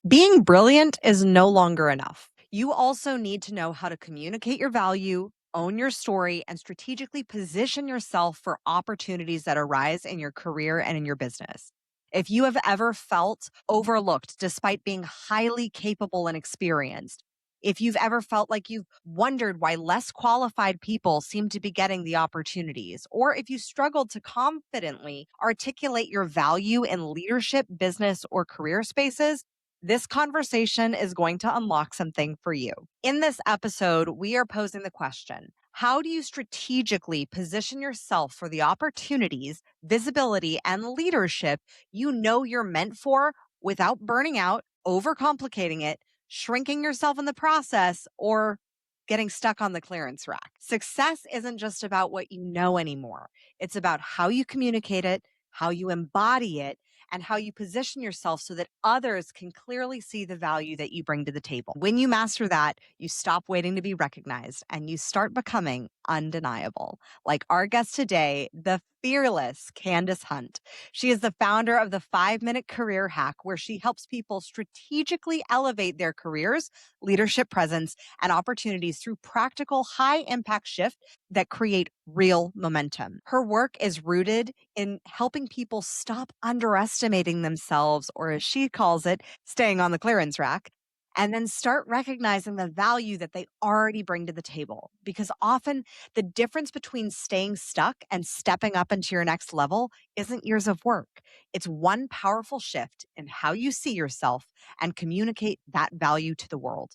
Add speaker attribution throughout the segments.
Speaker 1: Being brilliant is no longer enough. You also need to know how to communicate your value, own your story, and strategically position yourself for opportunities that arise in your career and in your business. If you have ever felt overlooked despite being highly capable and experienced, if you've ever felt like you've wondered why less qualified people seem to be getting the opportunities, or if you struggled to confidently articulate your value in leadership, business, or career spaces, this conversation is going to unlock something for you. In this episode, we are posing the question: how do you strategically position yourself for the opportunities, visibility, and leadership you know you're meant for without burning out, overcomplicating it, shrinking yourself in the process, or getting stuck on the clearance rack? Success isn't just about what you know anymore, it's about how you communicate it, how you embody it, and how you position yourself so that others can clearly see the value that you bring to the table. When you master that, you stop waiting to be recognized and you start becoming undeniable. Like our guest today, the fearless Candyce Hunt. She is the founder of the 5 Minute Career Hack, where she helps people strategically elevate their careers, leadership presence, and opportunities through practical, high impact shift that create real momentum. Her work is rooted in helping people stop underestimating themselves, or as she calls it, staying on the clearance rack, and then start recognizing the value that they already bring to the table. Because often the difference between staying stuck and stepping up into your next level isn't years of work. It's one powerful shift in how you see yourself and communicate that value to the world.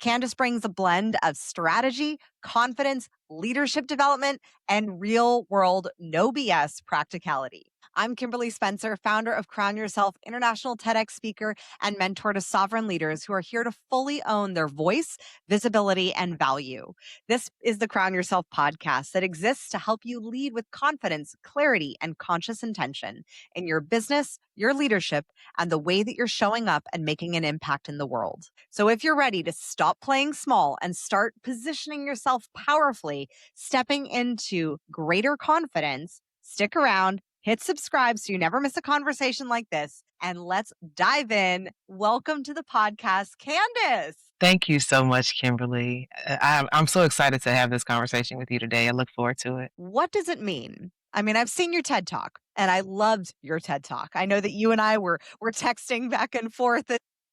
Speaker 1: Candyce brings a blend of strategy, confidence, leadership development, and real world, no BS practicality. I'm Kimberly Spencer, founder of Crown Yourself, international TEDx speaker, and mentor to sovereign leaders who are here to fully own their voice, visibility, and value. This is the Crown Yourself podcast that exists to help you lead with confidence, clarity, and conscious intention in your business, your leadership, and the way that you're showing up and making an impact in the world. So if you're ready to stop playing small and start positioning yourself powerfully, stepping into greater confidence, stick around, hit subscribe so you never miss a conversation like this, and let's dive in. Welcome to the podcast, Candyce.
Speaker 2: Thank you so much, Kimberly. I'm so excited to have this conversation with you today. I look forward to it.
Speaker 1: What does it mean? I mean, I've seen your TED Talk and I loved your TED Talk. I know that you and I were texting back and forth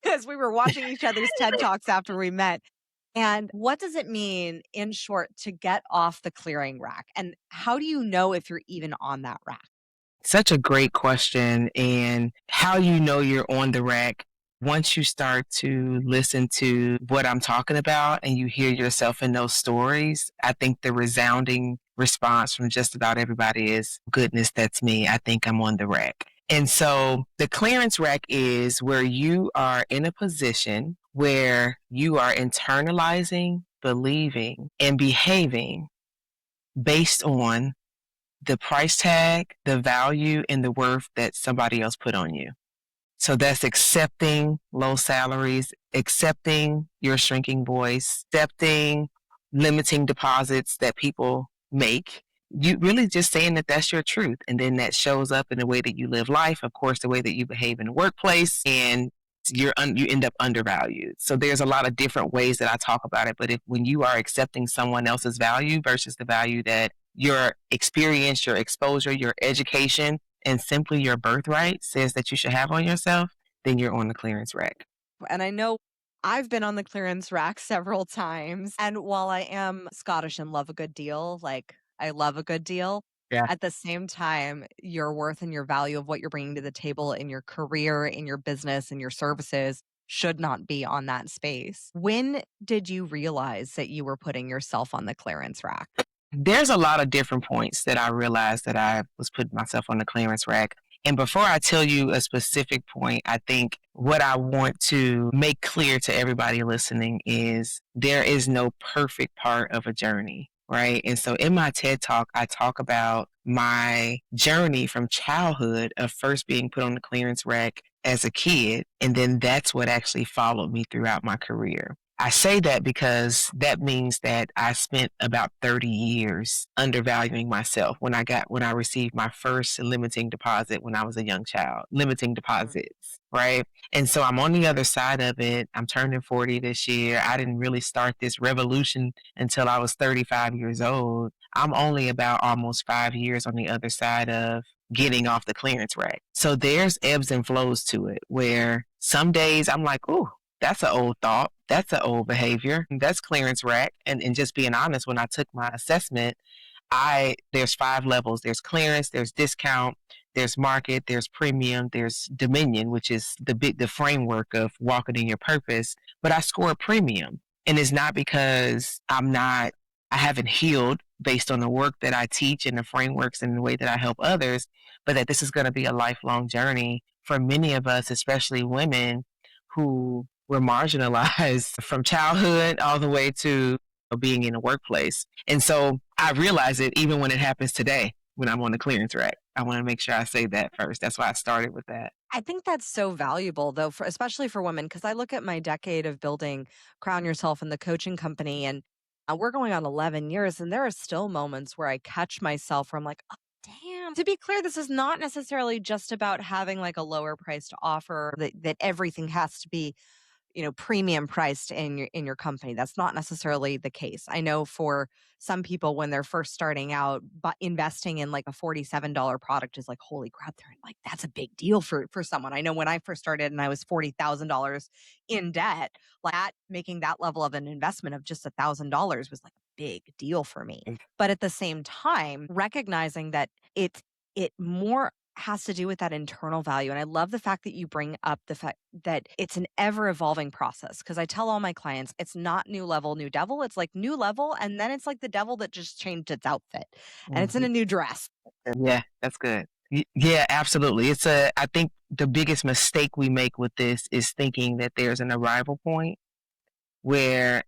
Speaker 1: as we were watching each other's TED Talks after we met. And what does it mean, in short, to get off the clearing rack? And how do you know if you're even on that rack?
Speaker 2: Such a great question. And how you know you're on the rack, once you start to listen to what I'm talking about and you hear yourself in those stories, I think the resounding response from just about everybody is, goodness, that's me. I think I'm on the rack. And so the clearance rack is where you are in a position where you are internalizing, believing, and behaving based on the price tag, the value, and the worth that somebody else put on you. So that's accepting low salaries, accepting your shrinking voice, accepting limiting deposits that people make. You really just saying that that's your truth. And then that shows up in the way that you live life, of course, the way that you behave in the workplace, and you end up undervalued. So there's a lot of different ways that I talk about it. But when you are accepting someone else's value versus the value that your experience, your exposure, your education, and simply your birthright says that you should have on yourself, then you're on the clearance rack.
Speaker 1: And I know I've been on the clearance rack several times. And while I am Scottish and love a good deal, like I love a good deal,
Speaker 2: Yeah.
Speaker 1: at the same time, your worth and your value of what you're bringing to the table in your career, in your business, in your services should not be on that space. When did you realize that you were putting yourself on the clearance rack?
Speaker 2: There's a lot of different points that I realized that I was putting myself on the clearance rack. And before I tell you a specific point, I think what I want to make clear to everybody listening is there is no perfect part of a journey, right? And so in my TED Talk, I talk about my journey from childhood of first being put on the clearance rack as a kid. And then that's what actually followed me throughout my career. I say that because that means that I spent about 30 years undervaluing myself when I received my first limiting deposit when I was a young child, limiting
Speaker 1: Mm.
Speaker 2: deposits, right? And so I'm on the other side of it. I'm turning 40 this year. I didn't really start this revolution until I was 35 years old. I'm only about almost 5 years on the other side of getting off the clearance rack. So there's ebbs and flows to it where some days I'm like, ooh, that's an old thought. That's an old behavior. That's clearance rack. And just being honest, when I took my assessment, I there's 5 levels. There's clearance, there's discount, there's market, there's premium, there's dominion, which is the framework of walking in your purpose. But I score a premium. And it's not because I haven't healed based on the work that I teach and the frameworks and the way that I help others, but that this is going to be a lifelong journey for many of us, especially women who were marginalized from childhood all the way to being in the workplace. And so I realize it even when it happens today when I'm on the clearance rack. I want to make sure I say that first. That's why I started with that.
Speaker 1: I think that's so valuable though, for especially for women, because I look at my decade of building Crown Yourself in the coaching company, and we're going on 11 years, and there are still moments where I catch myself where I'm like, oh, damn. To be clear, this is not necessarily just about having like a lower priced offer that everything has to be, premium priced in your company. That's not necessarily the case. I know for some people when they're first starting out, but investing in like a $47 product is like, holy crap, they're like, that's a big deal for someone. I know when I first started and I was $40,000 in debt, like that, making that level of an investment of just $1,000 was like a big deal for me. But at the same time, recognizing that it more has to do with that internal value. And I love the fact that you bring up the fact that it's an ever evolving process. Cause I tell all my clients, it's not new level, new devil. It's like new level. And then it's like the devil that just changed its outfit and it's in
Speaker 2: Mhm.
Speaker 1: a new dress.
Speaker 2: Yeah, that's good. Yeah, absolutely. I think the biggest mistake we make with this is thinking that there's an arrival point where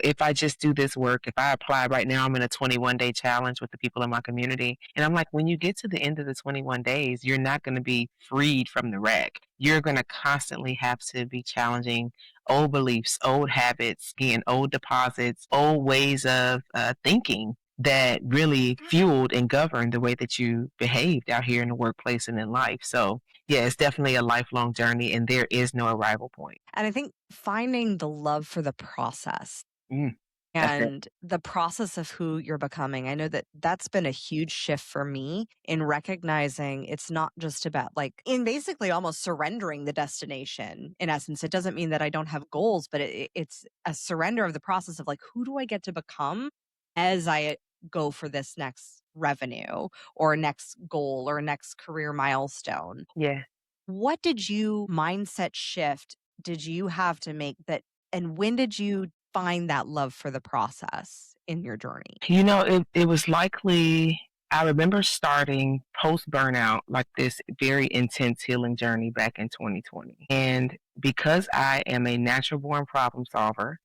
Speaker 2: if I just do this work, if I apply right now, I'm in a 21-day challenge with the people in my community. And I'm like, when you get to the end of the 21 days, you're not going to be freed from the rack. You're going to constantly have to be challenging old beliefs, old habits, again, old deposits, old ways of thinking that really fueled and governed the way that you behaved out here in the workplace and in life. So, yeah, it's definitely a lifelong journey, and there is no arrival point.
Speaker 1: And I think finding the love for the process
Speaker 2: Mm, that's it.
Speaker 1: and the process of who you're becoming. I know that that's been a huge shift for me in recognizing it's not just about like in basically almost surrendering the destination. In essence, it doesn't mean that I don't have goals, but it's a surrender of the process of like, who do I get to become as I go for this next revenue or next goal or next career milestone?
Speaker 2: Yeah.
Speaker 1: What did you mindset shift did you have to make that, and when did you find that love for the process in your journey?
Speaker 2: It was likely I remember starting post burnout, like this very intense healing journey back in 2020. And because I am a natural born problem solver,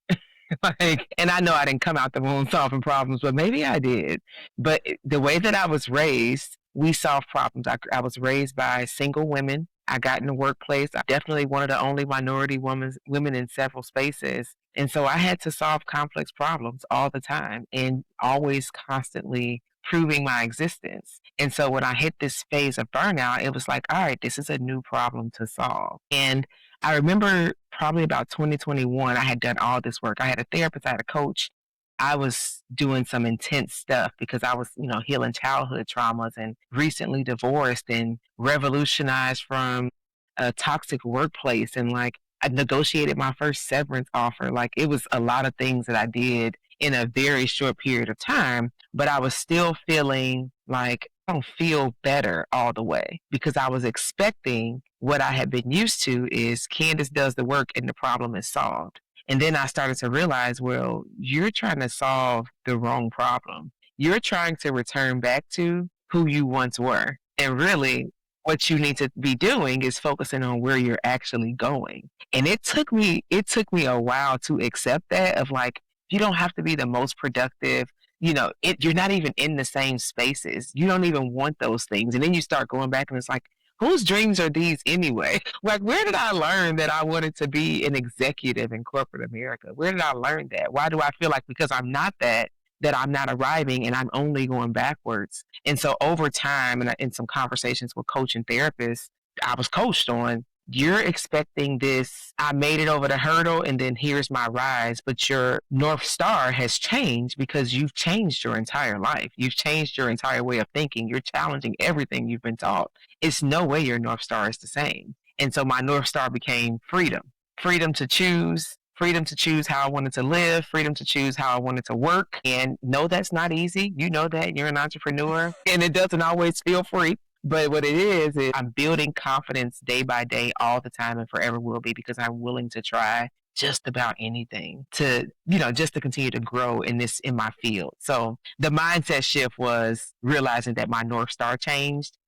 Speaker 2: like, and I know I didn't come out the womb solving problems, but maybe I did. But the way that I was raised, we solve problems. I was raised by single women. I got in the workplace. I'm definitely one of the only minority women in several spaces. And so I had to solve complex problems all the time and always constantly proving my existence. And so when I hit this phase of burnout, it was like, all right, this is a new problem to solve. And I remember probably about 2021, I had done all this work. I had a therapist, I had a coach. I was doing some intense stuff because I was, healing childhood traumas and recently divorced and revolutionized from a toxic workplace. And like, I negotiated my first severance offer. Like, it was a lot of things that I did in a very short period of time, but I was still feeling like I don't feel better all the way because I was expecting what I had been used to is Candace does the work and the problem is solved. And then I started to realize, well, you're trying to solve the wrong problem. You're trying to return back to who you once were. And really, what you need to be doing is focusing on where you're actually going. And it took me a while to accept that of like, you don't have to be the most productive. You're not even in the same spaces. You don't even want those things. And then you start going back and it's like, whose dreams are these anyway? Like, where did I learn that I wanted to be an executive in corporate America? Where did I learn that? Why do I feel like because I'm not that, that I'm not arriving and I'm only going backwards? And so over time, and in some conversations with coach and therapists, I was coached on you're expecting this. I made it over the hurdle and then here's my rise. But your North Star has changed because you've changed your entire life. You've changed your entire way of thinking. You're challenging everything you've been taught. It's no way your North Star is the same. And so my North Star became freedom, freedom to choose how I wanted to live, freedom to choose how I wanted to work. And no, that's not easy. You know that you're an entrepreneur and it doesn't always feel free. But what it is I'm building confidence day by day all the time and forever will be because I'm willing to try just about anything to, just to continue to grow in my field. So the mindset shift was realizing that my North Star changed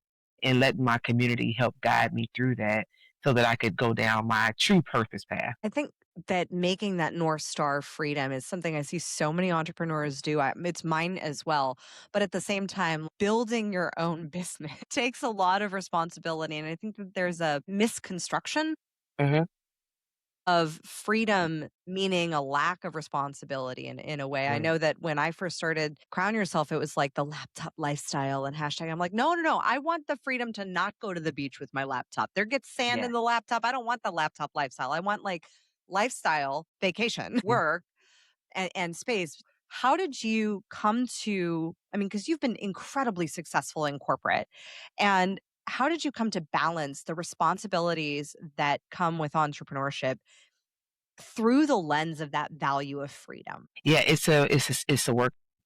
Speaker 2: and letting my community help guide me through that so that I could go down my true purpose path.
Speaker 1: I think that making that North Star freedom is something I see so many entrepreneurs do. It's mine as well. But at the same time, building your own business takes a lot of responsibility. And I think that there's a misconstruction
Speaker 2: Hmm.
Speaker 1: of freedom meaning a lack of responsibility in a way. I
Speaker 2: Right.
Speaker 1: know that when I first started Crown Yourself, it was like the laptop lifestyle and hashtag. I'm like, no, no, no. I want the freedom to not go to the beach with my laptop. There gets sand
Speaker 2: Yeah.
Speaker 1: in the laptop. I don't want the laptop lifestyle. I want like lifestyle, vacation, work, and space. How did you come to, I mean, because you've been incredibly successful in corporate, and how did you come to balance the responsibilities that come with entrepreneurship through the lens of that value of freedom?
Speaker 2: Yeah, it's a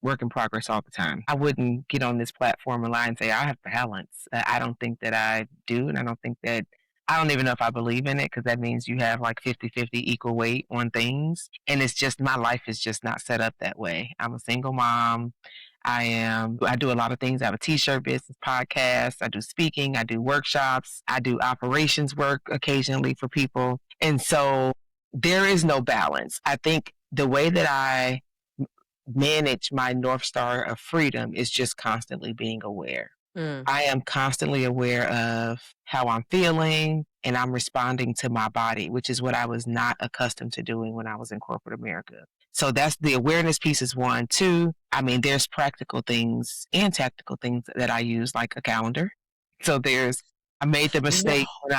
Speaker 2: work in progress all the time. I wouldn't get on this platform and lie and say I have balance. I don't think that I do, and I don't even know if I believe in it because that means you have like 50-50 equal weight on things. And it's just my life is just not set up that way. I'm a single mom. I do a lot of things. I have a t-shirt business, podcast, I do speaking, I do workshops, I do operations work occasionally for people. And so there is no balance. I think the way that I manage my North Star of freedom is just constantly being aware.
Speaker 1: Mm.
Speaker 2: I am constantly aware of how I'm feeling and I'm responding to my body, which is what I was not accustomed to doing when I was in corporate America. So that's the awareness piece is one. Two, I mean, there's practical things and tactical things that I use, like a calendar. So I made the
Speaker 1: Whoa.
Speaker 2: mistake when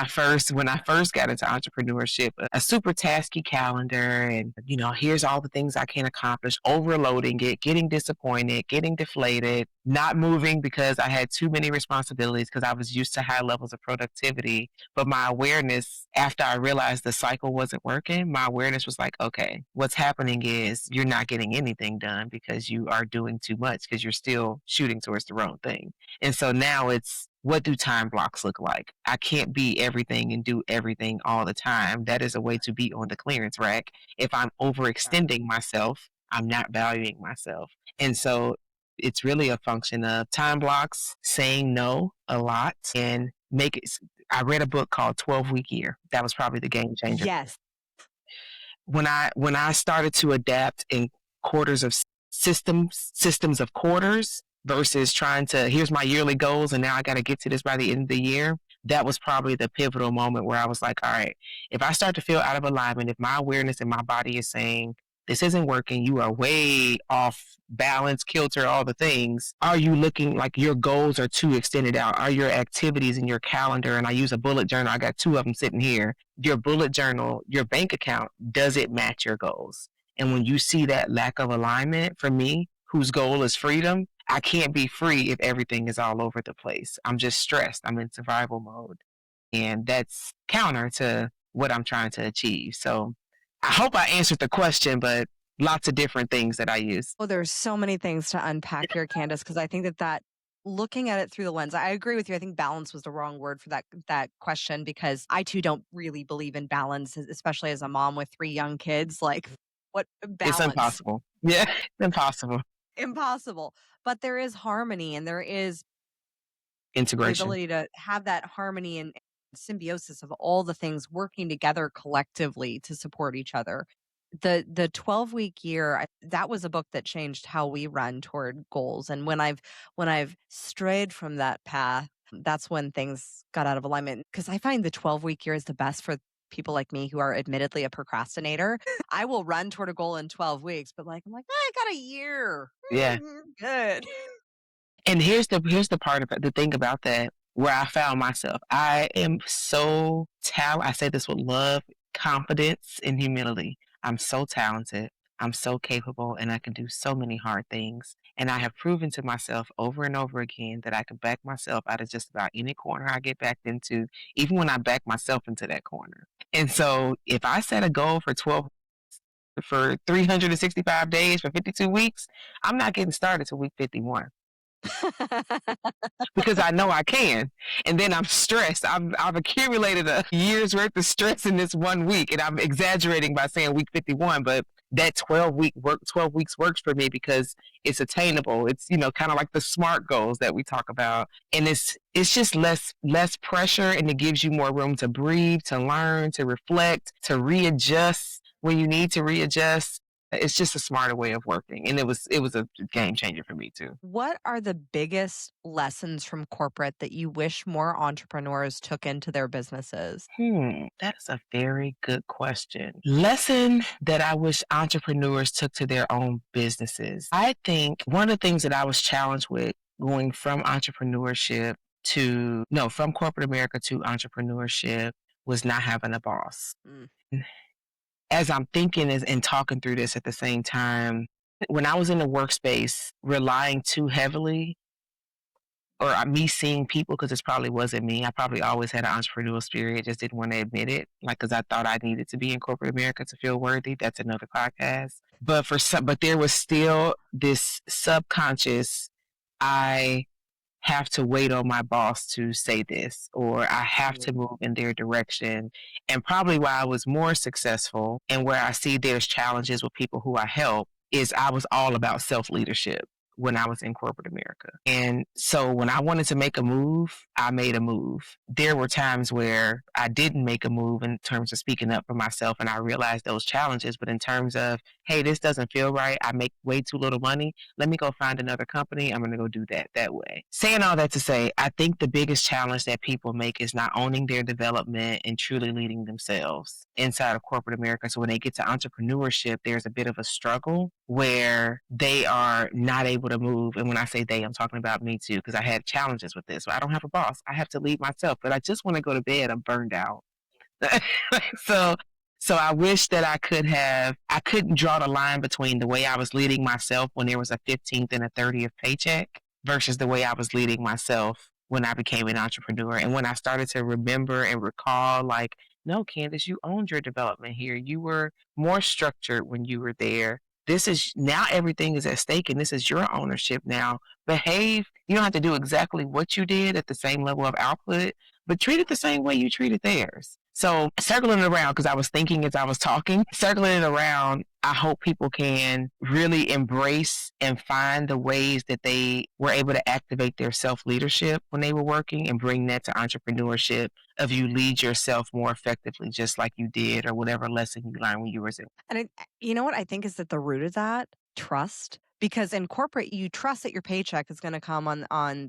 Speaker 2: I first got into entrepreneurship, a super tasky calendar and here's all the things I can accomplish, overloading it, getting disappointed, getting deflated, not moving because I had too many responsibilities because I was used to high levels of productivity. But my awareness, after I realized the cycle wasn't working, my awareness was like, okay, what's happening is you're not getting anything done because you are doing too much because you're still shooting towards the wrong thing. And so now it's what do time blocks look like? I can't be everything and do everything all the time. That is a way to be on the clearance rack. If I'm
Speaker 1: Yeah.
Speaker 2: overextending myself, I'm not valuing myself. And so it's really a function of time blocks, saying no a lot, and make it. I read a book called 12-Week Year. That was probably the game changer.
Speaker 1: Yes.
Speaker 2: When I started to adapt in quarters of systems of quarters versus trying to here's my yearly goals and now I got to get to this by the end of the year, that was probably the pivotal moment where I was like, all right, if I start to feel out of alignment, if my awareness and my body is saying this isn't working, you are way off balance, kilter, all the things. Are you looking like your goals are too extended out? Are your activities in your calendar? And I use a bullet journal. I got two of them sitting here. Your bullet journal, your bank account, does it match your goals? And when you see that lack of alignment, for me, whose goal is freedom, I can't be free if everything is all over the place. I'm just stressed. I'm in survival mode. And that's counter to what I'm trying to achieve. So I hope I answered the question, but lots of different things that I use.
Speaker 1: Oh, there's so many things to unpack here, Candace, because I think that looking at it through the lens, I agree with you. I think balance was the wrong word for that question because I too don't really believe in balance, especially as a mom with three young kids. Like, what
Speaker 2: It's
Speaker 1: balance?
Speaker 2: impossible. Yeah, it's impossible.
Speaker 1: Impossible. But there is harmony and there is the
Speaker 2: Integration.
Speaker 1: ability to have that harmony and symbiosis of all the things working together collectively to support each other. The 12-week year, that was a book that changed how we run toward goals. And when I've strayed from that path, That's when things got out of alignment because I find the 12-week year is the best for people like me who are admittedly a procrastinator. I will run toward a goal in 12 weeks, but I'm like, I got a year.
Speaker 2: Yeah.
Speaker 1: Good.
Speaker 2: And here's the part about the thing about that where I found myself. I am so I say this with love, confidence, and humility. I'm so talented. I'm so capable and I can do so many hard things. And I have proven to myself over and over again that I can back myself out of just about any corner I get backed into, even when I back myself into that corner. And so if I set a goal for 365 days for 52 weeks, I'm not getting started till week 51 because I know I can. And then I'm stressed. I've accumulated a year's worth of stress in this 1 week, and I'm exaggerating by saying week 51, but that 12 weeks works for me because it's attainable. It's kind of like the SMART goals that we talk about, and it's just less pressure, and it gives you more room to breathe, to learn, to reflect, to readjust when you need to readjust. It's just a smarter way of working, and it was a game changer for me too.
Speaker 1: What are the biggest lessons from corporate that you wish more entrepreneurs took into their businesses?
Speaker 2: That is a very good question. Lesson that I wish entrepreneurs took to their own businesses. I think one of the things that I was challenged with going from entrepreneurship to, no, from corporate America to entrepreneurship was not having a boss.
Speaker 1: Mm.
Speaker 2: As I'm thinking and talking through this at the same time, when I was in the workspace, relying too heavily or me seeing people because this probably wasn't me. I probably always had an entrepreneurial spirit, just didn't want to admit it. Like, because I thought I needed to be in corporate America to feel worthy. That's another podcast. But there was still this subconscious. I have to wait on my boss to say this, or I have to
Speaker 1: Mm.
Speaker 2: move in their direction. And probably why I was more successful and where I see there's challenges with people who I help is I was all about self leadership when I was in corporate America. And so when I wanted to make a move, I made a move. There were times where I didn't make a move in terms of speaking up for myself and I realized those challenges. But in terms of, hey, this doesn't feel right. I make way too little money. Let me go find another company. I'm going to go do that way. Saying all that to say, I think the biggest challenge that people make is not owning their development and truly leading themselves inside of corporate America. So when they get to entrepreneurship, there's a bit of a struggle where they are not able to move. And when I say they, I'm talking about me too, because I had challenges with this. So I don't have a boss. I have to lead myself, but I just want to go to bed. I'm burned out. so so I wish that I couldn't draw the line between the way I was leading myself when there was a 15th and a 30th paycheck versus the way I was leading myself when I became an entrepreneur. And when I started to remember and recall, like, no, Candace, you owned your development here. You were more structured when you were there. This is now everything is at stake and this is your ownership now. Behave. You don't have to do exactly what you did at the same level of output, but treat it the same way you treated theirs. So circling it around, because I was thinking as I was talking, circling it around, I hope people can really embrace and find the ways that they were able to activate their self-leadership when they were working and bring that to entrepreneurship of you lead yourself more effectively, just like you did or whatever lesson you learned when you were in.
Speaker 1: And you know what I think is at the root of that? Trust. Because in corporate, you trust that your paycheck is going to come on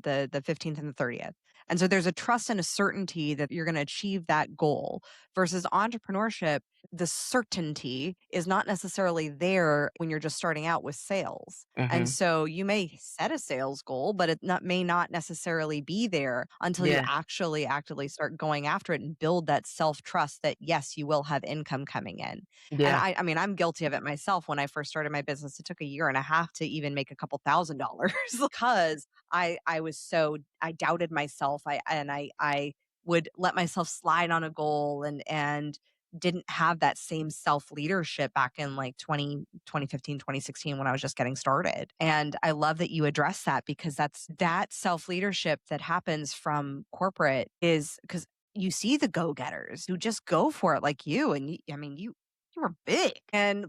Speaker 1: the 15th and the 30th. And so there's a trust and a certainty that you're going to achieve that goal versus entrepreneurship. The certainty is not necessarily there when you're just starting out with sales. And
Speaker 2: Mm-hmm.
Speaker 1: so you may set a sales goal, but may not necessarily be there until you
Speaker 2: Yeah.
Speaker 1: actually actively start going after it and build that self trust that yes, you will have income coming in. And
Speaker 2: Yeah.
Speaker 1: I mean, I'm guilty of it myself. When I first started my business, it took a year and a half to even make a couple $1,000s because I was so I doubted myself. I would let myself slide on a goal and didn't have that same self leadership back in like 2015, 2016 when I was just getting started. And I love that you address that because that's that self leadership that happens from corporate is because you see the go-getters who just go for it like you and I mean you were big and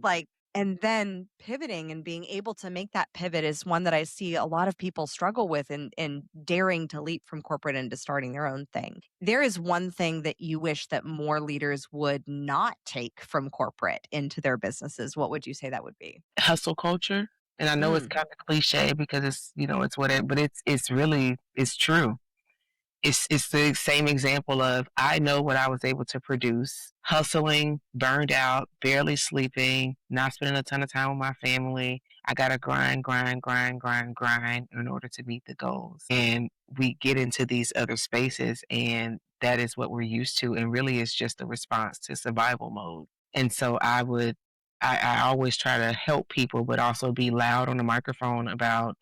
Speaker 1: and then pivoting and being able to make that pivot is one that I see a lot of people struggle with in daring to leap from corporate into starting their own thing. There is one thing that you wish that more leaders would not take from corporate into their businesses. What would you say that would be?
Speaker 2: Hustle culture. And I know it's
Speaker 1: Mm.
Speaker 2: kind of cliche because it's, it's what it, but it's really, it's true. It's the same example of I know what I was able to produce, hustling, burned out, barely sleeping, not spending a ton of time with my family. I gotta grind, grind, grind, grind, grind in order to meet the goals. And we get into these other spaces, and that is what we're used to. And really, it's just a response to survival mode. And so I always try to help people, but also be loud on the microphone about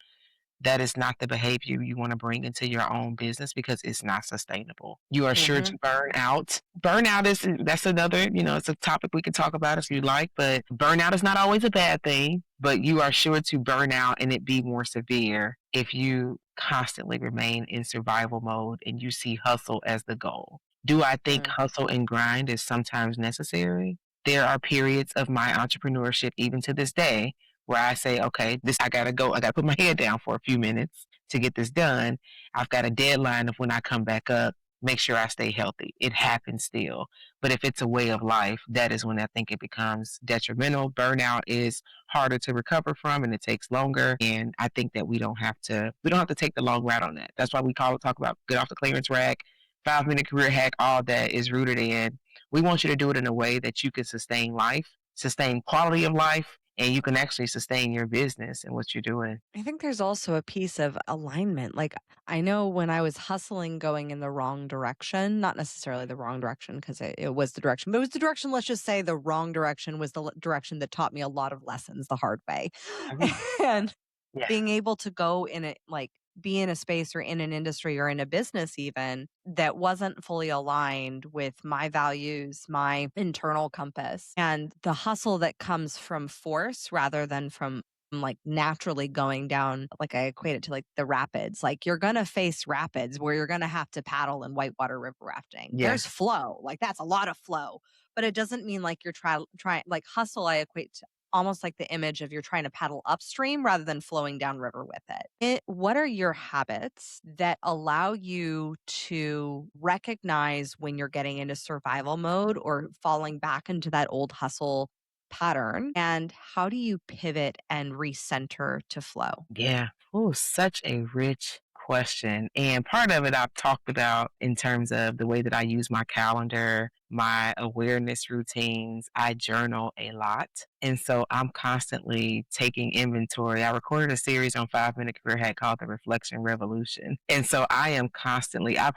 Speaker 2: that is not the behavior you want to bring into your own business because it's not sustainable. You are sure
Speaker 1: Mhm.
Speaker 2: to burn out. Burnout is that's another, it's a topic we can talk about if you like, but burnout is not always a bad thing, but you are sure to burn out and it be more severe if you constantly remain in survival mode and you see hustle as the goal. Do I think
Speaker 1: Mm.
Speaker 2: hustle and grind is sometimes necessary? There are periods of my entrepreneurship, even to this day, where I say, okay, this I gotta go. I gotta put my head down for a few minutes to get this done. I've got a deadline of when I come back up. Make sure I stay healthy. It happens still. But if it's a way of life, that is when I think it becomes detrimental. Burnout is harder to recover from and it takes longer. And I think that we don't have to take the long route on that. That's why we talk about get off the clearance rack, 5 minute career hack, all that is rooted in we want you to do it in a way that you can sustain life, sustain quality of life, and you can actually sustain your business and what you're doing.
Speaker 1: I think there's also a piece of alignment. Like, I know when I was hustling going in the wrong direction, not necessarily the wrong direction because it was the direction, but it was the direction, let's just say the wrong direction was the direction that taught me a lot of lessons the hard way.
Speaker 2: Mhm.
Speaker 1: And
Speaker 2: Yeah.
Speaker 1: being able to go in it, like, be in a space or in an industry or in a business even that wasn't fully aligned with my values, my internal compass, and the hustle that comes from force rather than from like naturally going down, like I equate it to like the rapids. Like you're gonna face rapids where you're gonna have to paddle in whitewater river rafting.
Speaker 2: Yeah.
Speaker 1: There's flow, like that's a lot of flow, but it doesn't mean like you're trying like hustle. I equate to almost like the image of you're trying to paddle upstream rather than flowing downriver with What are your habits that allow you to recognize when you're getting into survival mode or falling back into that old hustle pattern? And how do you pivot and recenter to flow?
Speaker 2: Yeah. Oh, such a rich question. And part of it I've talked about in terms of the way that I use my calendar, my awareness routines. I journal a lot. And so I'm constantly taking inventory. I recorded a series on 5 Minute Career Hack called The Reflection Revolution. And so I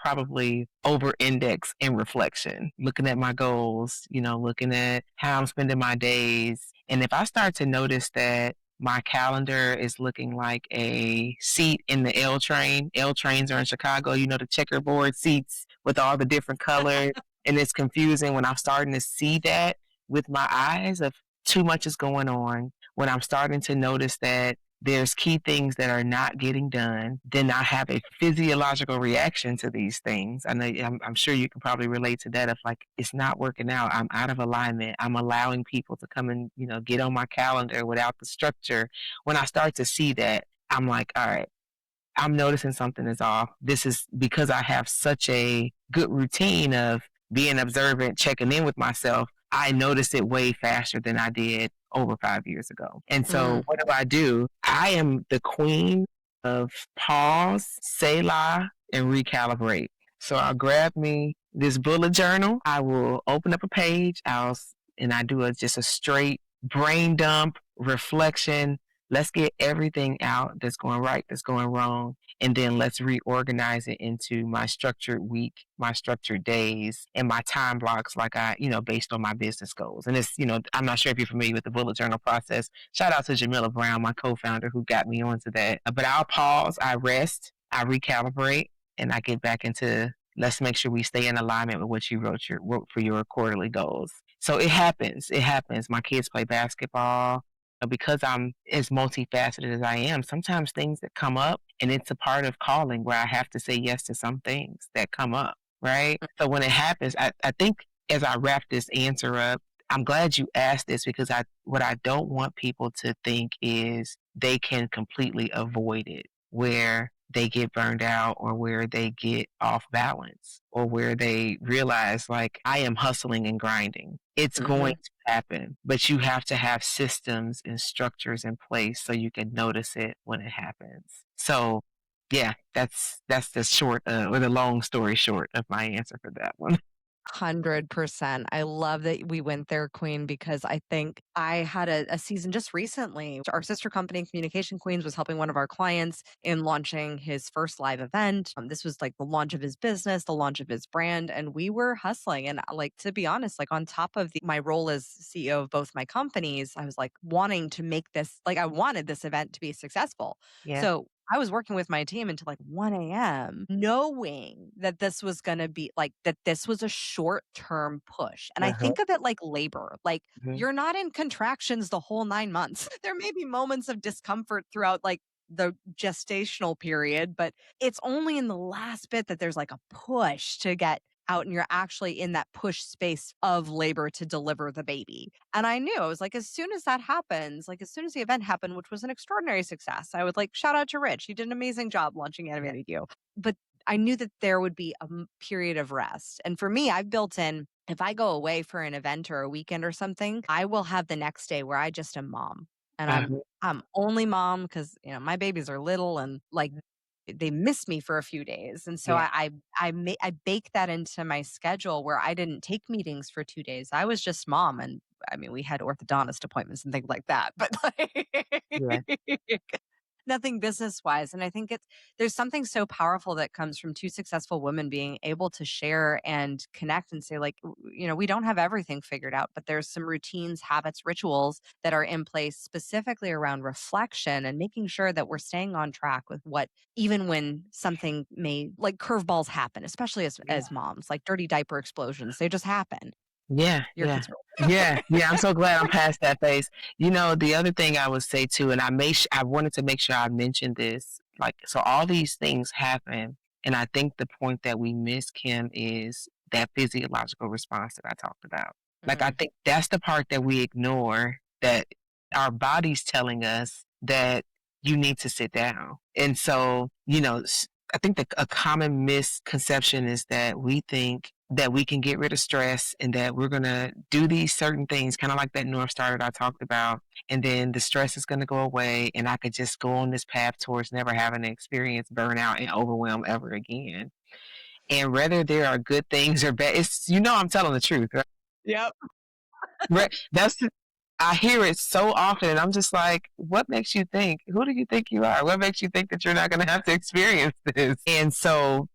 Speaker 2: probably over index in reflection, looking at my goals, looking at how I'm spending my days. And if I start to notice that my calendar is looking like a seat in the L train. L trains are in Chicago, the checkerboard seats with all the different colors. And it's confusing when I'm starting to see that with my eyes of too much is going on. When I'm starting to notice that there's key things that are not getting done, then I have a physiological reaction to these things. And I'm sure you can probably relate to that. If like it's not working out, I'm out of alignment. I'm allowing people to come and get on my calendar without the structure. When I start to see that, I'm like, all right, I'm noticing something is off. This is because I have such a good routine of being observant, checking in with myself. I notice it way faster than I did over 5 years ago. And so,
Speaker 1: Mm.
Speaker 2: what do? I am the queen of pause, Selah, and recalibrate. So, I'll grab me this bullet journal. I will open up a page. And I do just a straight brain dump, reflection. Let's get everything out that's going right, that's going wrong, and then let's reorganize it into my structured week, my structured days, and my time blocks, like based on my business goals. And I'm not sure if you're familiar with the bullet journal process. Shout out to Jamila Brown, my co-founder, who got me onto that. But I'll pause, I rest, I recalibrate, and I get back into let's make sure we stay in alignment with what you wrote for your quarterly goals. So it happens. It happens. My kids play basketball because I'm as multifaceted as I am, sometimes things that come up, and it's a part of calling where I have to say yes to some things that come up, right? So when it happens, I think as I wrap this answer up, I'm glad you asked this because what I don't want people to think is they can completely avoid it, where they get burned out or where they get off balance or where they realize like I am hustling and grinding. It's going
Speaker 1: Mhm.
Speaker 2: to happen, but you have to have systems and structures in place so you can notice it when it happens. So Yeah, that's the short, or the long story short of my answer for that one.
Speaker 1: 100%. I love that we went there, Queen, because I think I had a season just recently. Our sister company, Communication Queens, was helping one of our clients in launching his first live event. This was like the launch of his business, the launch of his brand, and we were hustling. And like to be honest, like on top of my role as CEO of both my companies, I was like wanting to make this like I wanted this event to be successful.
Speaker 2: Yeah.
Speaker 1: So I was working with my team until like 1 a.m., knowing that this was going to be like that this was a short-term push. And I
Speaker 2: Uh-huh.
Speaker 1: think of it like labor. Like
Speaker 2: Mhm.
Speaker 1: you're not in contractions the whole 9 months. There may be moments of discomfort throughout like the gestational period, but it's only in the last bit that there's like a push to get out and you're actually in that push space of labor to deliver the baby. And I knew I was like, as soon as that happens, like as soon as the event happened, which was an extraordinary success, I would like shout out to Rich. He did an amazing job launching Animated You. But I knew that there would be a period of rest. And for me, I've built in if I go away for an event or a weekend or something, I will have the next day where I just am mom. And
Speaker 2: Uh-huh.
Speaker 1: I'm only mom because my babies are little and like they miss me for a few days. And so
Speaker 2: Yeah,
Speaker 1: I bake that into my schedule where I didn't take meetings for 2 days. I was just mom, and I mean, we had orthodontist appointments and things like that, but
Speaker 2: yeah,
Speaker 1: like nothing business wise. And I think there's something so powerful that comes from two successful women being able to share and connect and say, like, we don't have everything figured out, but there's some routines, habits, rituals that are in place specifically around reflection and making sure that we're staying on track with what, even when something may like curveballs happen, especially
Speaker 2: yeah.
Speaker 1: as moms, like dirty diaper explosions, they just happen.
Speaker 2: Yeah,
Speaker 1: Your
Speaker 2: yeah.
Speaker 1: kids are
Speaker 2: Yeah, yeah, I'm so glad I'm past that phase. The other thing I would say too, and I wanted to make sure I mentioned this, like, so all these things happen, and I think the point that we miss, Kim, is that physiological response that I talked about. Like, I
Speaker 1: Mm,
Speaker 2: think that's the part that we ignore, that our body's telling us that you need to sit down. And so, I think a common misconception is that we think that we can get rid of stress and that we're going to do these certain things, kind of like that North Star that I talked about. And then the stress is going to go away and I could just go on this path towards never having to experience burnout and overwhelm ever again. And whether there are good things or bad, I'm telling the truth, right?
Speaker 1: yep.
Speaker 2: Right. I hear it so often, and I'm just like, what makes you think? Who do you think you are? What makes you think that you're not going to have to experience this? And so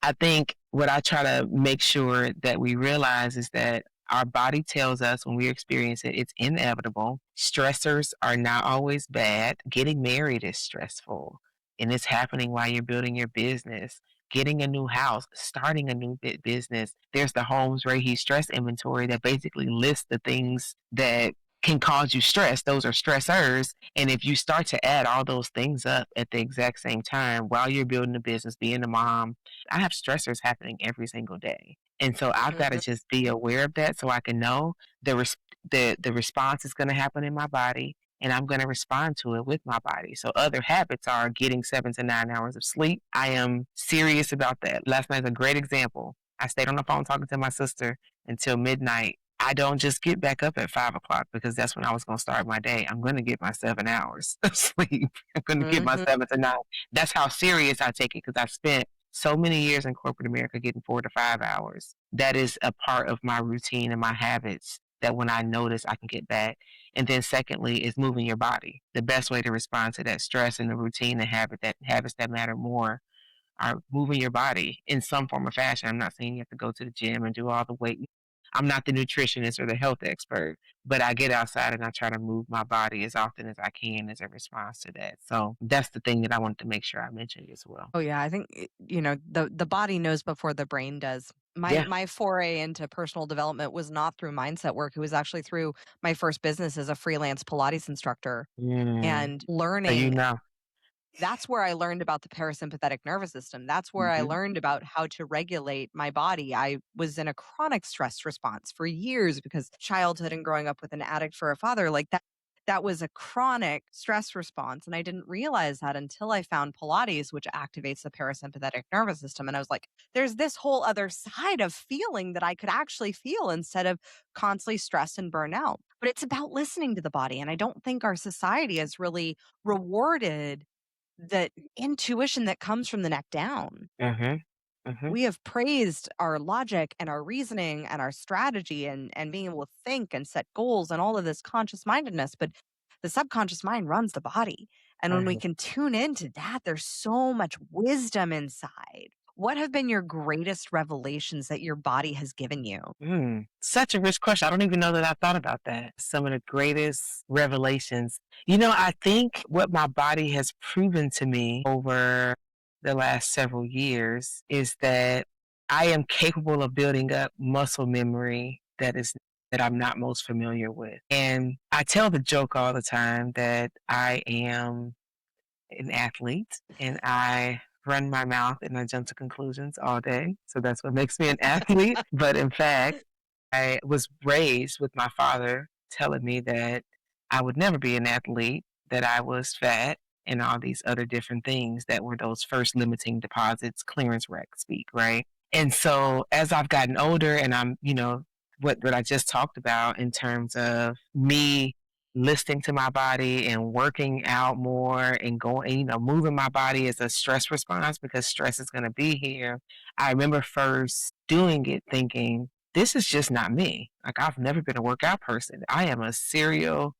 Speaker 2: I think what I try to make sure that we realize is that our body tells us when we experience it, it's inevitable. Stressors are not always bad. Getting married is stressful, and it's happening while you're building your business. Getting a new house, starting a new business. There's the Holmes Rahe stress inventory that basically lists the things that can cause you stress. Those are stressors. And if you start to add all those things up at the exact same time while you're building a business, being a mom, I have stressors happening every single day. And so I've got to
Speaker 1: Mhm.
Speaker 2: just be aware of that so I can know the response is going to happen in my body and I'm going to respond to it with my body. So other habits are getting 7 to 9 hours of sleep. I am serious about that. Last night's a great example. I stayed on the phone talking to my sister until midnight. I don't just get back up at 5 o'clock because that's when I was going to start my day. I'm going to get my 7 hours of sleep. I'm going to get my
Speaker 1: Mhm.
Speaker 2: 7 to 9. That's how serious I take it because I've spent so many years in corporate America getting 4 to 5 hours. That is a part of my routine and my habits that when I notice I can get back. And then secondly is moving your body. The best way to respond to that stress and the routine and habits that matter more are moving your body in some form or fashion. I'm not saying you have to go to the gym and do all the weight. I'm not the nutritionist or the health expert, but I get outside and I try to move my body as often as I can as a response to that. So that's the thing that I wanted to make sure I mentioned as well.
Speaker 1: Oh yeah, I think the body knows before the brain does. My
Speaker 2: Yeah.
Speaker 1: my foray into personal development was not through mindset work. It was actually through my first business as a freelance Pilates instructor
Speaker 2: Mm.
Speaker 1: and
Speaker 2: So
Speaker 1: learning.
Speaker 2: know.
Speaker 1: That's where I learned about the parasympathetic nervous system. That's where I
Speaker 2: Mhm.
Speaker 1: learned about how to regulate my body. I was in a chronic stress response for years because childhood and growing up with an addict for a father, like that was a chronic stress response. And I didn't realize that until I found Pilates, which activates the parasympathetic nervous system. And I was like, there's this whole other side of feeling that I could actually feel instead of constantly stressed and burn out. But it's about listening to the body. And I don't think our society has really rewarded the intuition that comes from the neck down.
Speaker 2: Mhm. Mhm.
Speaker 1: We have praised our logic and our reasoning and our strategy and being able to think and set goals and all of this conscious mindedness, but the subconscious mind runs the body. And when we
Speaker 2: Mhm.
Speaker 1: can tune into that, there's so much wisdom inside. What have been your greatest revelations that your body has given you?
Speaker 2: Such a rich question. I don't even know that I thought about that. Some of the greatest revelations. I think what my body has proven to me over the last several years is that I am capable of building up muscle memory that I'm not most familiar with. And I tell the joke all the time that I am an athlete and I run my mouth and I jump to conclusions all day. So that's what makes me an athlete. But in fact, I was raised with my father telling me that I would never be an athlete, that I was fat, and all these other different things that were those first limiting deposits, clearance rack speak, right? And so as I've gotten older and what I just talked about in terms of me listening to my body and working out more and going, moving my body as a stress response because stress is going to be here. I remember first doing it thinking, this is just not me. Like, I've never been a workout person. I am a serial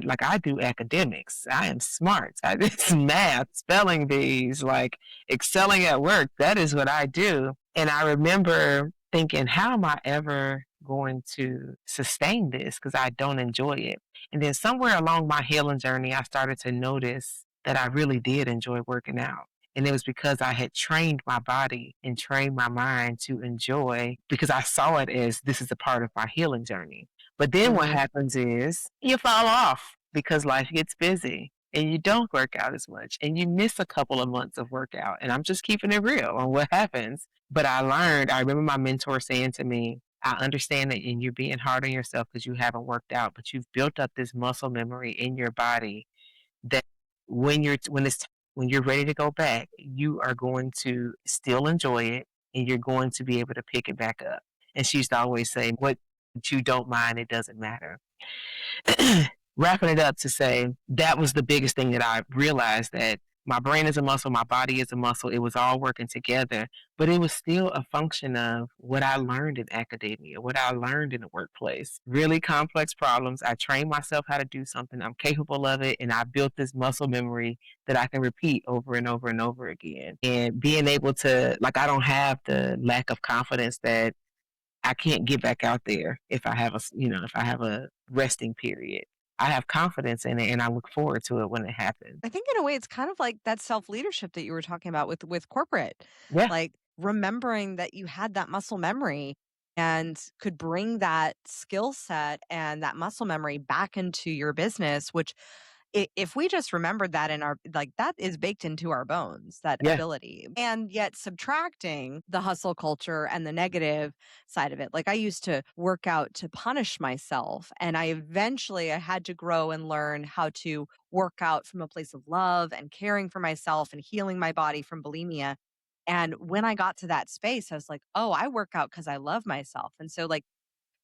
Speaker 2: like I do academics. I am smart. I do math, spelling bees, like excelling at work. That is what I do. And I remember thinking, how am I ever going to sustain this? Because I don't enjoy it. And then somewhere along my healing journey, I started to notice that I really did enjoy working out. And it was because I had trained my body and trained my mind to enjoy because I saw it as this is a part of my healing journey. But then what
Speaker 1: Mhm.
Speaker 2: happens is you fall off because life gets busy and you don't work out as much and you miss a couple of months of workout. And I'm just keeping it real on what happens. But I remember my mentor saying to me, I understand that and you're being hard on yourself because you haven't worked out, but you've built up this muscle memory in your body that when you're ready to go back, you are going to still enjoy it and you're going to be able to pick it back up. And she used to always say, what you don't mind, it doesn't matter. Wrapping it up to say that was the biggest thing that I realized that my brain is a muscle, my body is a muscle. It was all working together, but it was still a function of what I learned in academia, what I learned in the workplace. Really complex problems. I trained myself how to do something. I'm capable of it, and I built this muscle memory that I can repeat over and over and over again. And being able to, like, I don't have the lack of confidence that I can't get back out there if I have if I have a resting period. I have confidence in it and I look forward to it when it happens.
Speaker 1: I think in a way it's kind of like that self-leadership that you were talking about with corporate.
Speaker 2: Yeah.
Speaker 1: Like remembering that you had that muscle memory and could bring that skill set and that muscle memory back into your business, which if we just remembered that in our like that is baked into our bones, that
Speaker 2: Yeah.
Speaker 1: ability, and yet subtracting the hustle culture and the negative side of it. Like I used to work out to punish myself, and I had to grow and learn how to work out from a place of love and caring for myself and healing my body from bulimia. And when I got to that space, I was like, oh, I work out because I love myself. And so like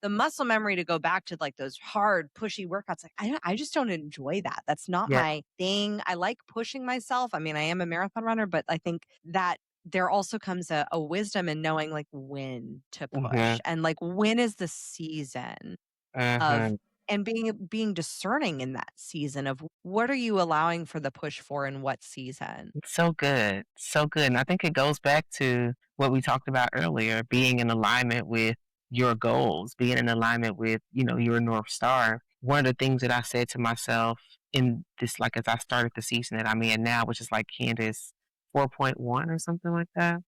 Speaker 1: the muscle memory to go back to like those hard pushy workouts, like I just don't enjoy that. That's not
Speaker 2: Yeah.
Speaker 1: my thing. I like pushing myself. I mean, I am a marathon runner, but I think that there also comes a wisdom in knowing like when to push
Speaker 2: Mhm.
Speaker 1: and like when is the season of
Speaker 2: Mhm.
Speaker 1: and being discerning in that season of what are you allowing for the push for in what season.
Speaker 2: It's so good. So good. And I think it goes back to what we talked about earlier, being in alignment with your goals, being in alignment with, your North Star. One of the things that I said to myself in this, like as I started the season that I'm in now, which is like Candace 4.1 or something like that.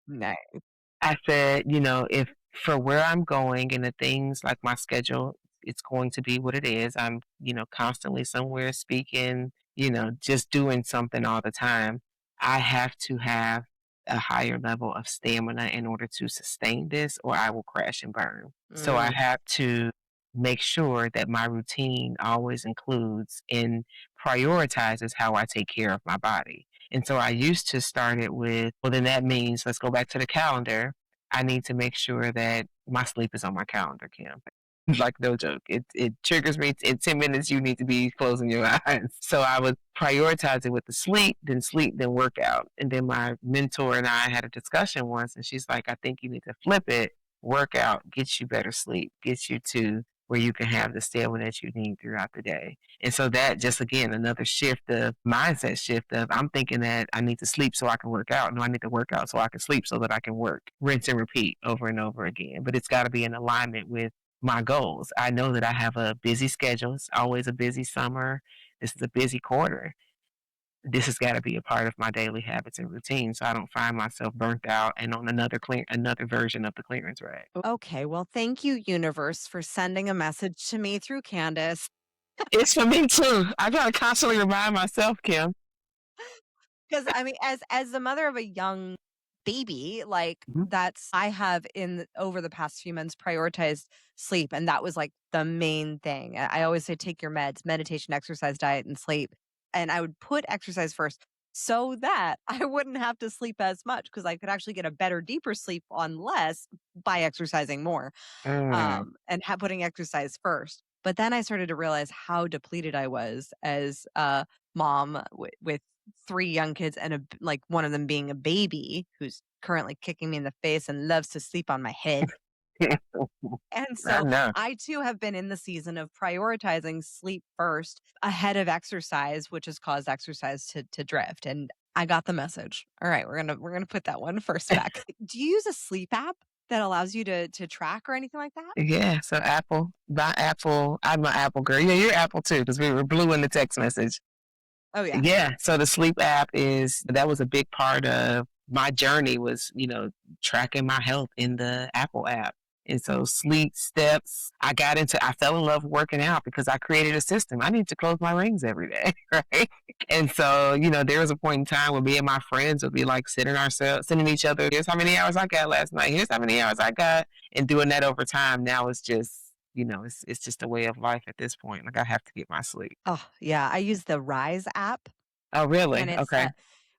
Speaker 1: No.
Speaker 2: I said, if for where I'm going and the things like my schedule, it's going to be what it is. I'm, constantly somewhere speaking, just doing something all the time. I have to have a higher level of stamina in order to sustain this, or I will crash and burn. So I
Speaker 1: Mm.
Speaker 2: have to make sure that my routine always includes and prioritizes how I take care of my body. And so I used to start it with, well, then that means let's go back to the calendar. I need to make sure that my sleep is on my calendar, Kim. Like, no joke. It triggers me. In 10 minutes, you need to be closing your eyes. So I would prioritize it with the sleep, then workout. And then my mentor and I had a discussion once, and she's like, I think you need to flip it. Workout gets you better sleep, gets you to where you can have the stamina that you need throughout the day. And so that just, again, another shift of mindset shift of I'm thinking that I need to sleep so I can work out. No, I need to work out so I can sleep so that I can work. Rinse and repeat over and over again. But it's got to be in alignment with my goals. I know that I have a busy schedule. It's always a busy summer. This is a busy quarter. This has got to be a part of my daily habits and routine so I don't find myself burnt out and on another version of the clearance rack.
Speaker 1: Okay, well, thank you, universe, for sending a message to me through Candace.
Speaker 2: It's for me too. I gotta constantly remind myself, Kim.
Speaker 1: Because I mean, as the mother of a young baby, like
Speaker 2: Mhm.
Speaker 1: that's I have over the past few months prioritized sleep, and that was like the main thing. I always say take your meds, meditation, exercise, diet, and sleep. And I would put exercise first so that I wouldn't have to sleep as much because I could actually get a better, deeper sleep on less by exercising more
Speaker 2: Mm,
Speaker 1: and putting exercise first. But then I started to realize how depleted I was as a mom with three young kids and like one of them being a baby who's currently kicking me in the face and loves to sleep on my head. And
Speaker 2: I
Speaker 1: so
Speaker 2: know.
Speaker 1: I too have been in the season of prioritizing sleep first ahead of exercise, which has caused exercise to drift. And I got the message. All right, we're gonna put that one first back. Do you use a sleep app that allows you to track or anything like that?
Speaker 2: Yeah, so Apple, by Apple, I'm an Apple girl. Yeah, you're Apple too, because we were blue in the text message.
Speaker 1: Oh yeah.
Speaker 2: Yeah, so the sleep app that was a big part of my journey was, tracking my health in the Apple app. And so sleep steps, I fell in love with working out because I created a system. I need to close my rings every day, right? And so, there was a point in time where me and my friends would be like sending each other, here's how many hours I got last night, here's how many hours I got, and doing that over time. Now it's just, it's just a way of life at this point. Like I have to get my sleep.
Speaker 1: Oh yeah. I use the Rise app.
Speaker 2: Oh,
Speaker 1: And
Speaker 2: really?
Speaker 1: it's,
Speaker 2: Okay.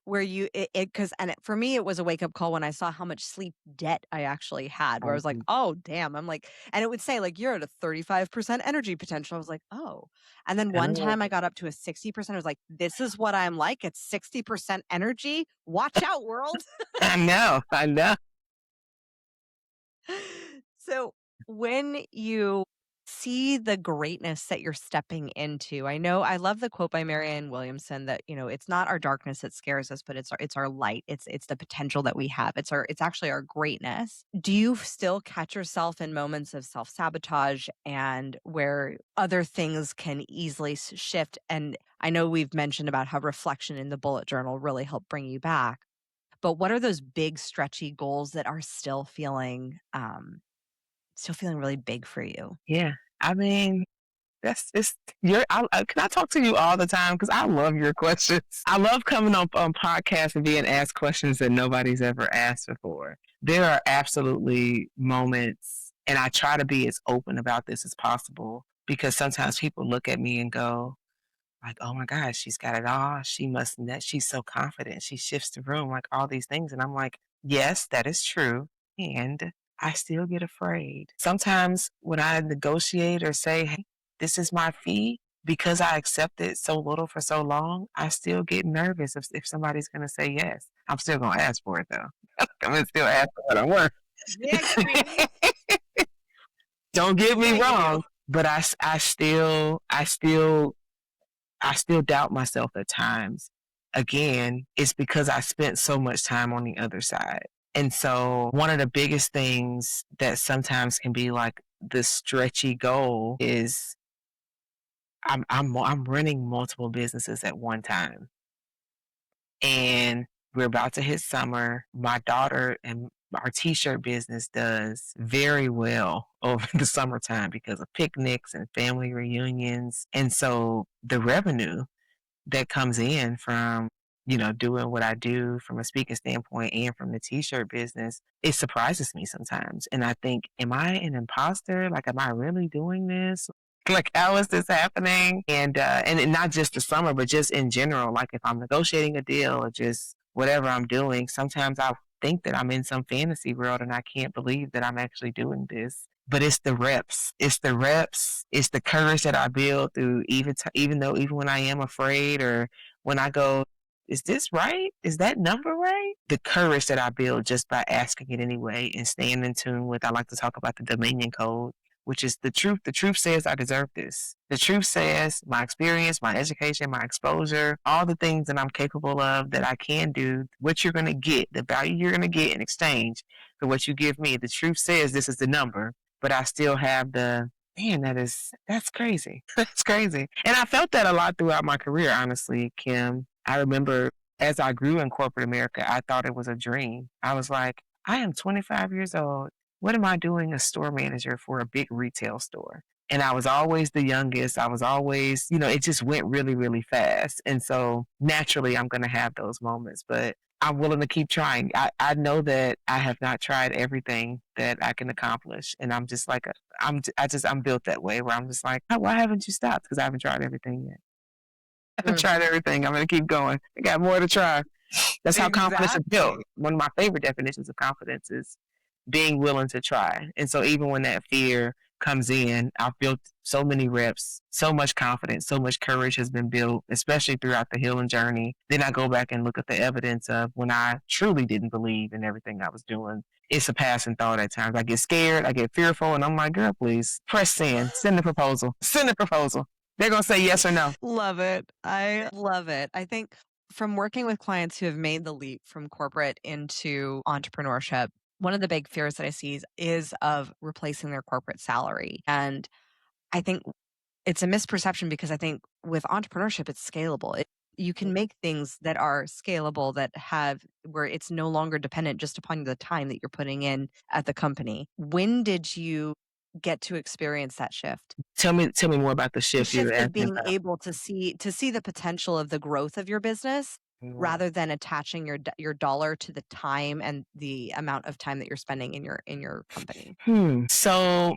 Speaker 1: where because for me, it was a wake up call when I saw how much sleep debt I actually had, where I was like, "Oh, damn." I'm like and it would say, like, "You're at a 35% energy potential." I was like, "Oh." And then one
Speaker 2: Oh,
Speaker 1: time I got up to a 60%. I was like, "This is what I'm like at 60% energy? Watch out, world."
Speaker 2: I know, I know.
Speaker 1: So, when you see the greatness that you're stepping into, I know I love the quote by Marianne Williamson that, it's not our darkness that scares us, but it's our light. It's the potential that we have. It's actually our greatness. Do you still catch yourself in moments of self-sabotage and where other things can easily shift? And I know we've mentioned about how reflection in the bullet journal really helped bring you back. But what are those big stretchy goals that are still feeling really big for you?
Speaker 2: Yeah. I mean, that's it's can I talk to you all the time? Because I love your questions. I love coming up on podcasts and being asked questions that nobody's ever asked before. There are absolutely moments, and I try to be as open about this as possible because sometimes people look at me and go, like, oh my gosh, she's got it all. She must net. She's so confident. She shifts the room, like all these things. And I'm like, yes, that is true. And I still get afraid. Sometimes when I negotiate or say, hey, this is my fee, because I accepted so little for so long, I still get nervous if somebody's going to say yes. I'm still going to ask for it though. I'm going to still ask for what I want.
Speaker 1: Yeah, queen.
Speaker 2: Don't get me
Speaker 1: Yeah, you do.
Speaker 2: wrong, but I still doubt myself at times. Again, it's because I spent so much time on the other side. And so one of the biggest things that sometimes can be like the stretchy goal is I'm running multiple businesses at one time. And we're about to hit summer. My daughter and our t-shirt business does very well over the summertime because of picnics and family reunions. And so the revenue that comes in from, doing what I do from a speaking standpoint and from the t-shirt business, it surprises me sometimes. And I think, am I an imposter? Like, am I really doing this? Like, how is this happening? And not just the summer, but just in general. Like, if I'm negotiating a deal or just whatever I'm doing, sometimes think that I'm in some fantasy world and I can't believe that I'm actually doing this. But it's the reps. It's the reps. It's the courage that I build through even when I am afraid or when I go, is this right? Is that number right? The courage that I build just by asking it anyway and staying in tune with, I like to talk about the Dominion Code, which is the truth. The truth says I deserve this. The truth says my experience, my education, my exposure, all the things that I'm capable of that I can do, what you're going to get, the value you're going to get in exchange for what you give me. The truth says this is the number, but I still have the, man, that's crazy. That's crazy. And I felt that a lot throughout my career, honestly, Kim. I remember as I grew in corporate America, I thought it was a dream. I was like, I am 25 years old. What am I doing as store manager for a big retail store? And I was always the youngest. I was always, it just went really, really fast. And so naturally, I'm going to have those moments, but I'm willing to keep trying. I know that I have not tried everything that I can accomplish. And I'm just like, I'm built that way where I'm just like, why haven't you stopped? Because I haven't tried everything yet. I haven't tried everything. I'm going to keep going. I got more to try. That's how confidence is built.
Speaker 1: Exactly.
Speaker 2: One of my favorite definitions of confidence is being willing to try. And so even when that fear comes in, I've built so many reps, so much confidence, so much courage has been built, especially throughout the healing journey. Then I go back and look at the evidence of when I truly didn't believe in everything I was doing. It's a passing thought at times. I get scared, I get fearful, and I'm like, girl, please press send, send the proposal, send the proposal. They're going to say yes or no.
Speaker 1: Love it. I love it. I think from working with clients who have made the leap from corporate into entrepreneurship, one of the big fears that I see is of replacing their corporate salary. And I think it's a misperception because I think with entrepreneurship, it's scalable. You can make things that are scalable that have where it's no longer dependent just upon the time that you're putting in at the company. When did you get to experience that shift?
Speaker 2: Tell me more about the
Speaker 1: The
Speaker 2: shift you're
Speaker 1: shift of
Speaker 2: asking
Speaker 1: being
Speaker 2: about.
Speaker 1: able to see the potential of the growth of your business
Speaker 2: Mm.
Speaker 1: rather than attaching your dollar to the time and the amount of time that you're spending in your company.
Speaker 2: So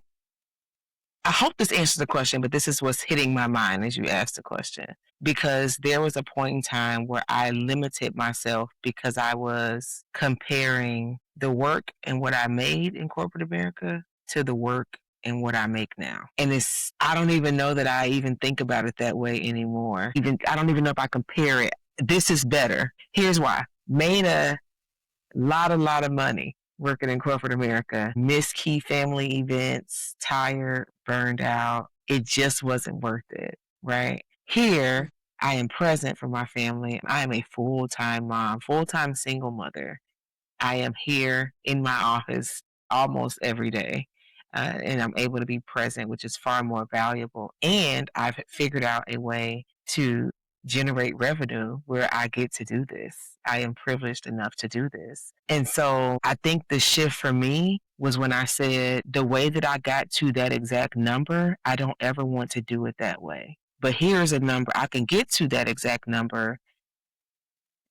Speaker 2: I hope this answers the question, but this is what's hitting my mind as you ask the question. Because there was a point in time where I limited myself because I was comparing the work and what I made in corporate America to the work and what I make now. And I don't even know that I even think about it that way anymore. I don't even know if I compare it. This is better. Here's why. Made a lot of money working in corporate America. Missed key family events, tired, burned out. It just wasn't worth it, right? Here, I am present for my family. I am a full time mom, full time single mother. I am here in my office almost every day. And I'm able to be present, which is far more valuable. And I've figured out a way to generate revenue where I get to do this. I am privileged enough to do this. And so I think the shift for me was when I said the way that I got to that exact number, I don't ever want to do it that way. But here's a number I can get to that exact number.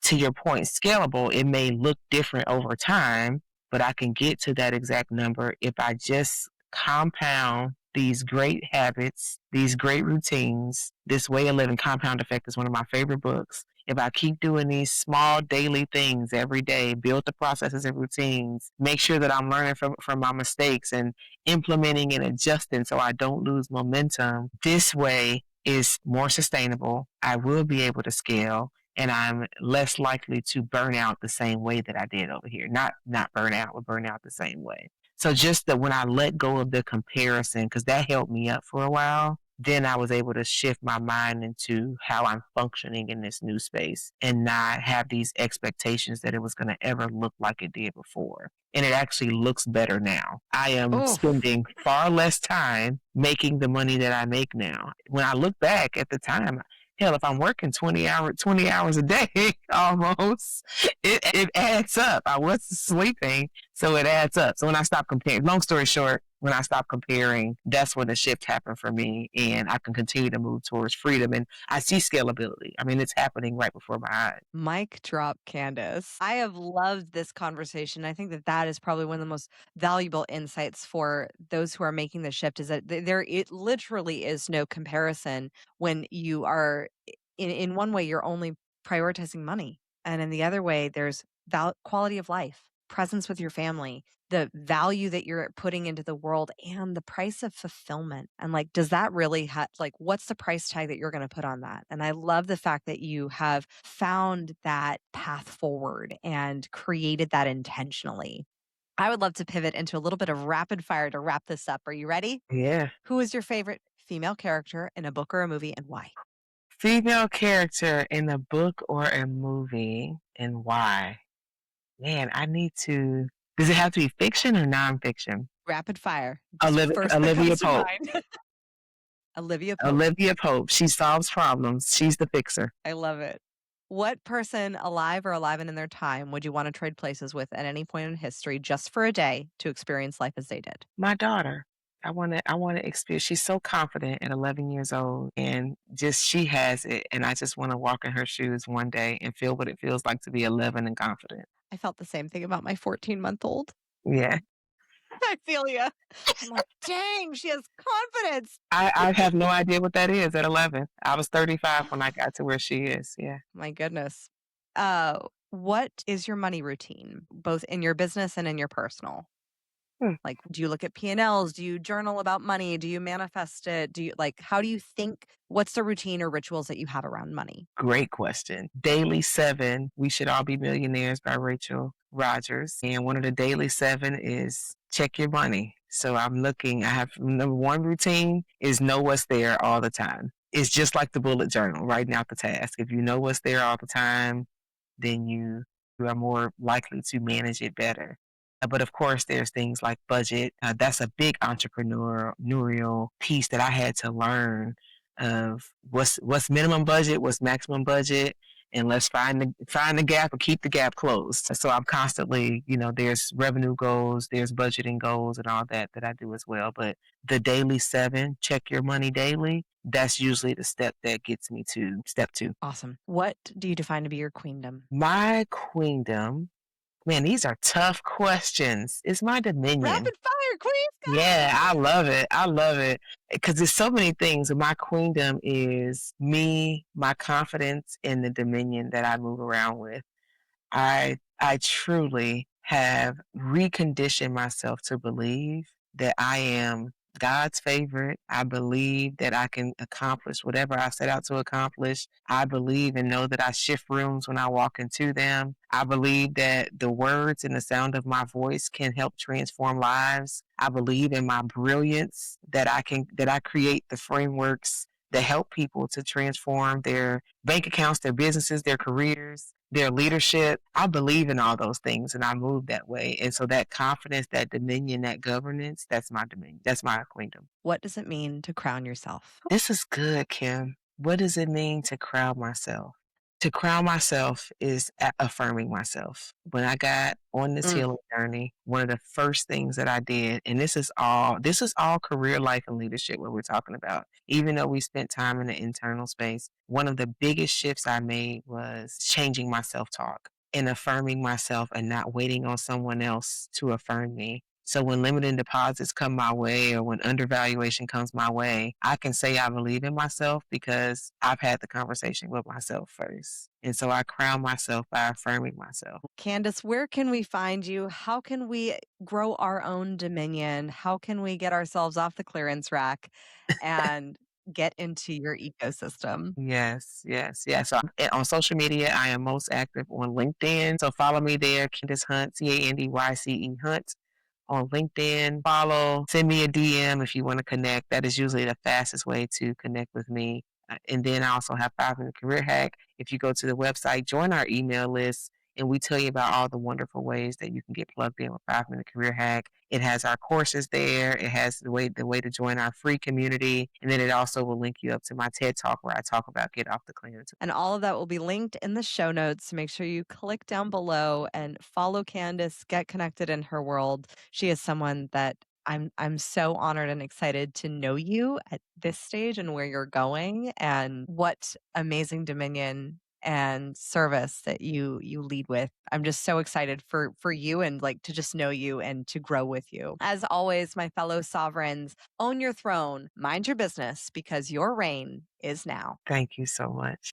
Speaker 2: To your point, scalable, it may look different over time, but I can get to that exact number if I just compound these great habits, these great routines. This Way of Living, Compound Effect, is one of my favorite books. If I keep doing these small daily things every day, build the processes and routines, make sure that I'm learning from my mistakes and implementing and adjusting so I don't lose momentum, this way is more sustainable. I will be able to scale and I'm less likely to burn out the same way that I did over here. Not burn out, but burn out the same way. So just that when I let go of the comparison, because that held me up for a while, then I was able to shift my mind into how I'm functioning in this new space and not have these expectations that it was going to ever look like it did before. And it actually looks better now. I am
Speaker 1: Oh,
Speaker 2: spending far less time making the money that I make now. When I look back at the time, hell, if I'm working 20 hours a day almost, it adds up. I was sleeping, so it adds up. So when I stopped comparing, long story short, when I stopped comparing, that's when the shift happened for me, and I can continue to move towards freedom. And I see scalability. I mean, it's happening right before my eyes.
Speaker 1: mic drop, Candace. I have loved this conversation. I think that that is probably one of the most valuable insights for those who are making the shift is that there it literally is no comparison when you are in one way you're only prioritizing money and in the other way there's quality of life. presence with your family, the value that you're putting into the world, and the price of fulfillment. And like, does that really like, what's the price tag that you're going to put on that? And I love the fact that you have found that path forward and created that intentionally. I would love to pivot into a little bit of rapid fire to wrap this up. Are you ready?
Speaker 2: Yeah.
Speaker 1: Who is your favorite female character in a book or a movie and why?
Speaker 2: Female character in a book or a movie and why? Man, I need to does it have to be fiction or nonfiction?
Speaker 1: Rapid fire. Just first that
Speaker 2: Olivia
Speaker 1: comes to
Speaker 2: Pope.
Speaker 1: mind. Olivia Pope.
Speaker 2: Olivia Pope. She solves problems. She's the fixer.
Speaker 1: I love it. What person, alive or alive and in their time, would you want to trade places with at any point in history just for a day to experience life as they did?
Speaker 2: My daughter. I wanna experience she's so confident at 11 years old and just she has it, and I just wanna walk in her shoes one day and feel what it feels like to be 11 and confident.
Speaker 1: I felt the same thing about my 14-month-old.
Speaker 2: Yeah.
Speaker 1: I feel ya. I'm like, dang, she has confidence.
Speaker 2: I have no idea what that is at 11. I was 35 when I got to where she is, yeah.
Speaker 1: My goodness. What is your money routine, both in your business and in your personal?
Speaker 2: Hmm.
Speaker 1: Like, do you look at P&Ls? Do you journal about money? Do you manifest it? Do you like, how do you think, what's the routine or rituals that you have around money?
Speaker 2: Great question. Daily 7, We Should All Be Millionaires by Rachel Rogers. And one of the daily 7 is check your money. So I have number one routine is know what's there all the time. It's just like the bullet journal, writing out the task. If you know what's there all the time, then you are more likely to manage it better. But of course, there's things like budget. That's a big entrepreneurial piece that I had to learn of what's minimum budget, what's maximum budget, and let's find the gap or keep the gap closed. So I'm constantly, there's revenue goals, there's budgeting goals, and all that I do as well. But the daily 7, check your money daily. That's usually the step that gets me to step 2.
Speaker 1: Awesome. What do you define to be your queendom?
Speaker 2: My queendom. Man, these are tough questions. It's my dominion.
Speaker 1: Rapid fire, queens,
Speaker 2: Yeah,
Speaker 1: go!
Speaker 2: I love it. I love it because there's so many things. My queendom is me, my confidence, and the dominion that I move around with. I truly have reconditioned myself to believe that I am God's favorite. I believe that I can accomplish whatever I set out to accomplish. I believe and know that I shift rooms when I walk into them. I believe that the words and the sound of my voice can help transform lives. I believe in my brilliance that I create the frameworks that help people to transform their bank accounts, their businesses, their careers, their leadership. I believe in all those things and I move that way. And so that confidence, that dominion, that governance, that's my dominion. That's my queendom.
Speaker 1: What does it mean to crown yourself?
Speaker 2: This is good, Kim. What does it mean to crown myself? To crown myself is affirming myself. When I got on this
Speaker 1: Mm.
Speaker 2: healing journey, one of the first things that I did, and this is all career life and leadership what we're talking about. Even though we spent time in the internal space, one of the biggest shifts I made was changing my self-talk and affirming myself and not waiting on someone else to affirm me. So when limiting deposits come my way or when undervaluation comes my way, I can say I believe in myself because I've had the conversation with myself first. And so I crown myself by affirming myself.
Speaker 1: Candice, where can we find you? How can we grow our own dominion? How can we get ourselves off the clearance rack and get into your ecosystem?
Speaker 2: Yes, yes, yes. So on social media, I am most active on LinkedIn. So follow me there, Candyce Hunt, Candyce Hunt on LinkedIn. Follow, send me a DM if you want to connect. That is usually the fastest way to connect with me. And then I also have 5 Minute Career Hack. If you go to the website, join our email list, and we tell you about all the wonderful ways that you can get plugged in with 5 Minute Career Hack. It has our courses there. It has the way to join our free community, and then it also will link you up to my TED Talk where I talk about get off the clearance.
Speaker 1: And all of that will be linked in the show notes. So make sure you click down below and follow Candice, get connected in her world. She is someone that I'm so honored and excited to know you at this stage and where you're going and what amazing dominion and service that you lead with. I'm just so excited for you and like to just know you and to grow with you. As always, my fellow sovereigns, own your throne, mind your business because your reign is now.
Speaker 2: Thank you so much.